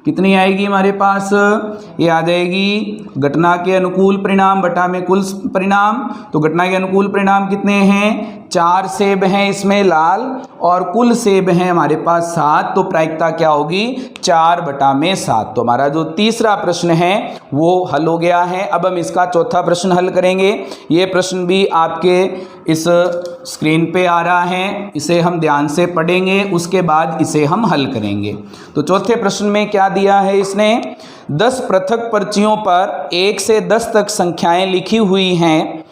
कितनी आएगी हमारे पास, ये आ जाएगी घटना के अनुकूल परिणाम बटा में कुल परिणाम। तो घटना के अनुकूल परिणाम कितने हैं 4 सेब हैं इसमें लाल और कुल सेब हैं हमारे पास 7। तो प्रायिकता क्या होगी 4/7। तो हमारा जो तीसरा प्रश्न है वो हल हो गया है। अब हम इसका चौथा प्रश्न हल करेंगे। ये प्रश्न भी आपके इस स्क्रीन पे आ रहा है, इसे हम ध्यान से पढ़ेंगे, उसके बाद इसे हम हल करेंगे। तो चौथे प्रश्न में क्या दिया है इसने, 10 पृथक पर्चियों पर 1 से 10 तक संख्याएं लिखी हुई हैं।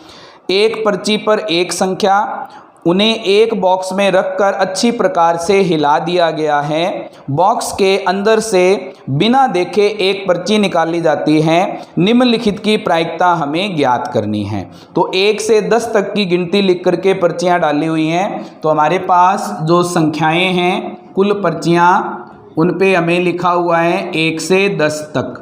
एक पर्ची पर एक संख्या, उन्हें एक बॉक्स में रखकर अच्छी प्रकार से हिला दिया गया है। बॉक्स के अंदर से बिना देखे एक पर्ची निकाली जाती है। निम्नलिखित की प्रायिकता हमें ज्ञात करनी है। तो 1 से 10 तक की गिनती लिख करके पर्चियां डाली हुई हैं। तो हमारे पास जो संख्याएं हैं कुल पर्चियां, उन पे हमें लिखा हुआ है 1 से 10 तक।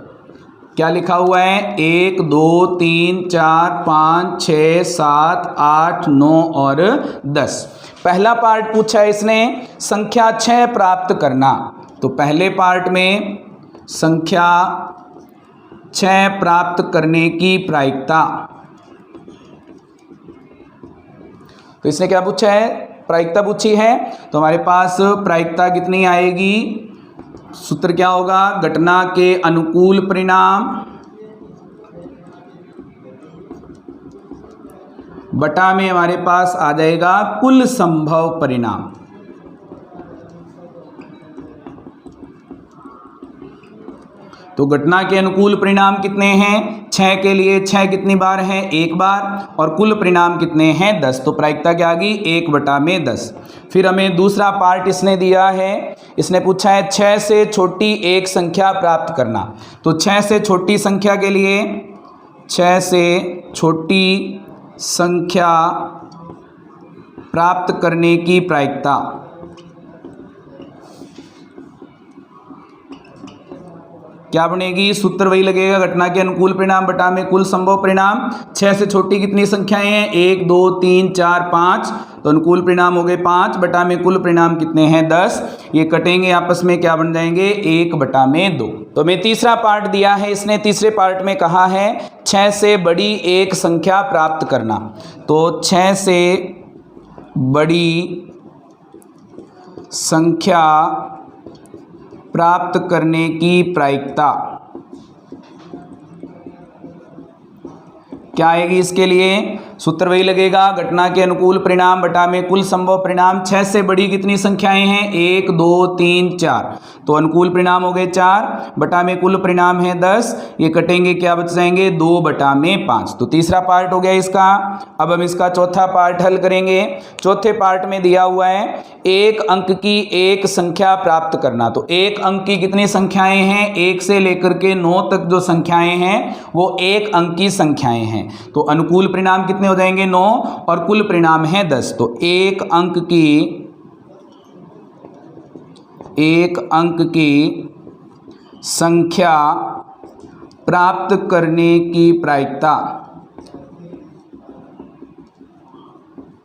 क्या लिखा हुआ है 1 2 3 4 5 6 7 8 9 और 10। पहला पार्ट पूछा है इसने संख्या 6 प्राप्त करना। तो पहले पार्ट में संख्या 6 प्राप्त करने की प्रायिकता, तो इसने क्या पूछा है प्रायिकता पूछी है। तो हमारे पास प्रायिकता कितनी आएगी, सूत्र क्या होगा, घटना के अनुकूल परिणाम बटा में हमारे पास आ जाएगा कुल संभव परिणाम। तो घटना के अनुकूल परिणाम कितने हैं 6 के लिए 6 कितनी बार है 1 बार और कुल परिणाम कितने हैं 10। तो प्रायिकता क्या आ गई 1/10। फिर हमें दूसरा पार्ट इसने दिया है, इसने पूछा है 6 से छोटी एक संख्या प्राप्त करना। तो 6 से छोटी संख्या के लिए 6 से छोटी संख्या प्राप्त करने की प्रायिकता क्या बनेगी, सूत्र वही लगेगा, घटना के अनुकूल परिणाम बटा में कुल संभव परिणाम। 6 से छोटी कितनी संख्याएं हैं 1 2 3 4 5। तो अनुकूल परिणाम हो गए 5 बटा में कुल परिणाम कितने हैं 10। ये कटेंगे आपस में, क्या बन जाएंगे 1/2। तो हमें तीसरा पार्ट दिया है इसने। तीसरे पार्ट में कहा है 6 से बड़ी एक संख्या प्राप्त करना। तो 6 से बड़ी संख्या प्राप्त करने की प्रायिकता क्या आएगी इसके लिए, सूत्र वही लगेगा, घटना के अनुकूल परिणाम बटा में कुल संभव परिणाम। 6 से बड़ी कितनी संख्याएं हैं? 1 2 3 4, तो अनुकूल परिणाम हो गए 4 बटा में कुल परिणाम है 10, ये कटेंगे क्या बच जाएंगे? 2 बटा में 5। तो तीसरा पार्ट हो गया इसका। अब हम इसका चौथा पार्ट हल करेंगे। चौथे पार्ट में दिया हुआ है एक अंक की एक संख्या प्राप्त करना। तो एक अंक की कितनी संख्याएं हैं? 1 से लेकर के 9 तक जो संख्याएं हैं वो एक अंक की संख्याएं हैं। तो अनुकूल परिणाम कितने हो जाएंगे? 9 और कुल परिणाम है 10। तो एक अंक की संख्या प्राप्त करने की प्रायिकता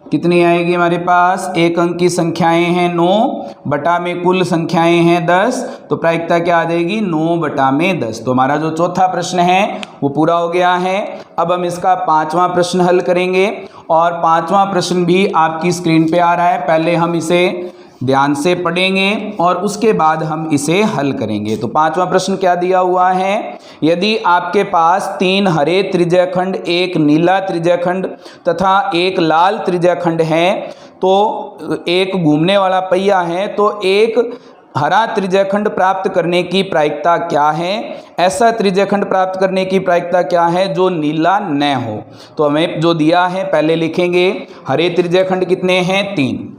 कितनी आएगी हमारे पास? एक अंक की संख्याएं हैं 9 बटा में कुल संख्याएं हैं 10, तो प्रायिकता क्या आ जाएगी? 9 बटा में 10। तो हमारा जो चौथा प्रश्न है वो पूरा हो गया है। अब हम इसका पांचवा प्रश्न हल करेंगे और पांचवा प्रश्न भी आपकी स्क्रीन पे आ रहा है। पहले हम इसे ध्यान से पढ़ेंगे और उसके बाद हम इसे हल करेंगे। तो पांचवा प्रश्न क्या दिया हुआ है? यदि आपके पास 3 हरे त्रिज्याखंड, एक नीला त्रिज्याखंड तथा एक लाल त्रिज्याखंड है, तो एक घूमने वाला पहिया है, तो एक हरा त्रिज्याखंड प्राप्त करने की प्रायिकता क्या है? ऐसा त्रिज्याखंड प्राप्त करने की प्रायिकता क्या है जो नीला न हो? तो हमें जो दिया है पहले लिखेंगे। हरे त्रिज्याखंड कितने हैं? 3।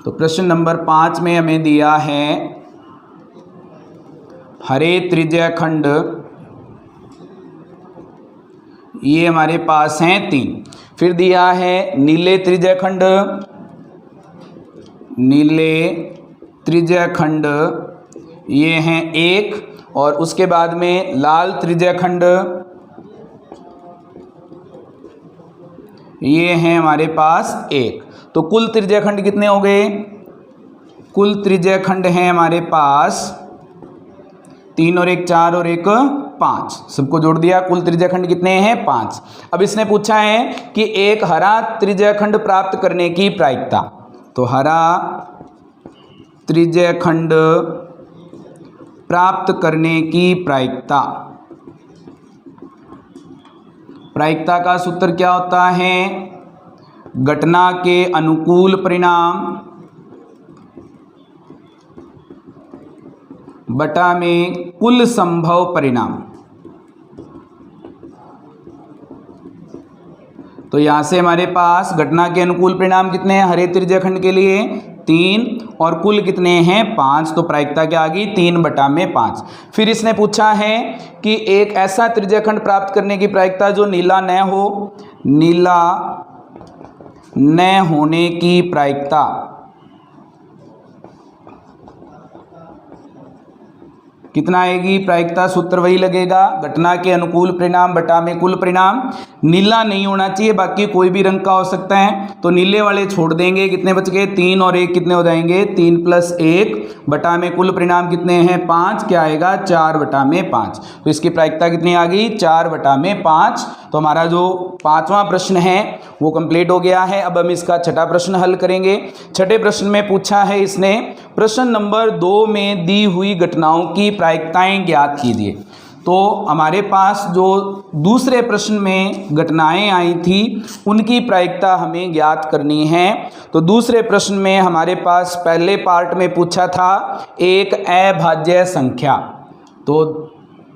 तो प्रश्न नंबर 5 में हमें दिया है हरे त्रिज्याखंड, ये हमारे पास हैं 3। फिर दिया है नीले त्रिज्याखंड, ये हैं 1, और उसके बाद में लाल त्रिज्याखंड, ये हैं हमारे पास 1। तो कुल त्रिज्याखंड कितने हो गए? कुल त्रिज्याखंड हैं हमारे पास 3 और 1 4 और 1 5, सबको जोड़ दिया। कुल त्रिज्याखंड कितने हैं? 5। अब इसने पूछा है कि एक हरा त्रिज्याखंड प्राप्त करने की प्रायिकता। तो हरा त्रिज्याखंड प्राप्त करने की प्रायिकता का सूत्र क्या होता है? घटना के अनुकूल परिणाम बटा में कुल संभव परिणाम। तो यहां से हमारे पास घटना के अनुकूल परिणाम कितने हैं हरे त्रिज्याखंड के लिए? 3, और कुल कितने हैं? 5। तो प्रायिकता क्या आ गई? 3 बटा में 5। फिर इसने पूछा है कि एक ऐसा त्रिज्याखंड प्राप्त करने की प्रायिकता जो नीला न हो, नीला न होने की प्रायिकता कितना आएगी? प्रायिकता सूत्र वही लगेगा, घटना के अनुकूल परिणाम बटा में कुल परिणाम। नीला नहीं होना चाहिए, बाकी कोई भी रंग का हो सकता है, तो नीले वाले छोड़ देंगे। कितने बच गए? 3 और 1 कितने हो जाएंगे? 3 + 1 बटा में कुल परिणाम कितने हैं? 5। क्या आएगा? 4 बटा में 5। तो इसकी प्रायिकता कितनी आ गई? 4 बटा में 5। तो हमारा जो पांचवा प्रश्न है वो कंप्लीट हो गया है। अब हम इसका छठा प्रश्न हल करेंगे। छठे प्रश्न में पूछा है इसने, प्रश्न नंबर 2 में दी हुई घटनाओं की प्रायिकताएं ज्ञात कीजिए। तो हमारे पास जो दूसरे प्रश्न में घटनाएं आई थी उनकी प्रायिकता हमें ज्ञात करनी है। तो दूसरे प्रश्न में हमारे पास पहले पार्ट में पूछा था एक अभाज्य संख्या। तो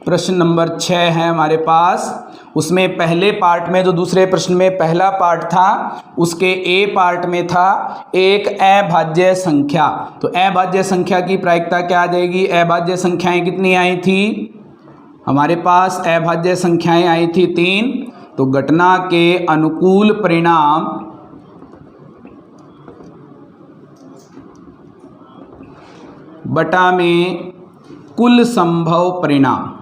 प्रश्न नंबर 6 है हमारे पास, उसमें पहले पार्ट में जो दूसरे प्रश्न में पहला पार्ट था उसके ए पार्ट में था एक अभाज्य संख्या। तो अभाज्य संख्या की प्रायिकता क्या आ जाएगी? अभाज्य संख्याएं कितनी आई थी हमारे पास? अभाज्य संख्याएं आई थी 3। तो घटना के अनुकूल परिणाम बटा में कुल संभव परिणाम।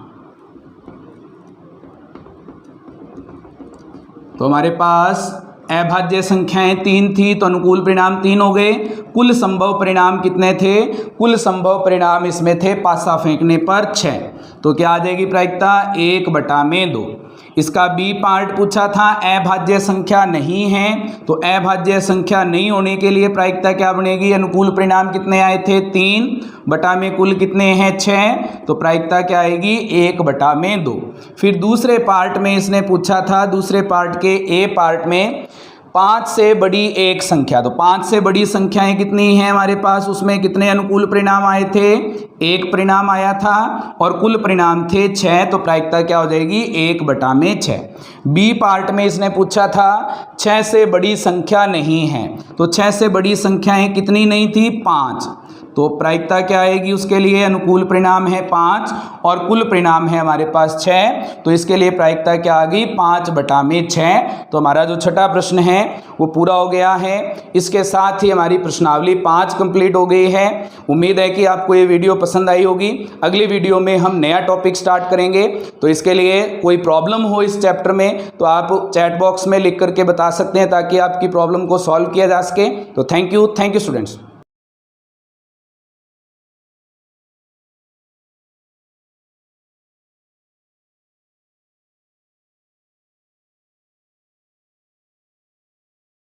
तो हमारे पास अभाज्य संख्याएं 3 थी, तो अनुकूल परिणाम 3 हो गए। कुल संभव परिणाम कितने थे? कुल संभव परिणाम इसमें थे पासा फेंकने पर 6। तो क्या आ जाएगी प्रायिकता? 1 बटा में 2। इसका बी पार्ट पूछा था अभाज्य संख्या नहीं है, तो अभाज्य संख्या नहीं होने के लिए प्रायिकता क्या बनेगी? अनुकूल परिणाम कितने आए थे? 3 बटा में कुल कितने हैं? 6। तो प्रायिकता क्या आएगी? 1 बटा में 2। फिर दूसरे पार्ट में इसने पूछा था, दूसरे पार्ट के ए पार्ट में 5 से बड़ी एक संख्या, तो 5 से बड़ी संख्याएं कितनी हैं हमारे पास, उसमें कितने अनुकूल परिणाम आए थे, एक परिणाम आया था और कुल परिणाम थे 6, तो प्रायिकता क्या हो जाएगी 1/6। बी पार्ट में इसने पूछा था 6 से बड़ी संख्या नहीं है, तो 6 से बड़ी संख्याएं कितनी नहीं थी, 5, तो प्रायिकता क्या आएगी उसके लिए, अनुकूल परिणाम है 5 और कुल परिणाम है हमारे पास 6, तो इसके लिए प्रायिकता क्या आ गई 5/6। तो हमारा जो छठा प्रश्न है वो पूरा हो गया है। इसके साथ ही हमारी प्रश्नावली 5 कंप्लीट हो गई है। उम्मीद है कि आपको ये वीडियो पसंद आई होगी। अगली वीडियो में हम नया टॉपिक स्टार्ट करेंगे, तो इसके लिए कोई प्रॉब्लम हो इस चैप्टर में तो आप चैट बॉक्स में लिख करके बता सकते हैं ताकि आपकी प्रॉब्लम को सॉल्व किया जा सके। तो थैंक यू स्टूडेंट्स।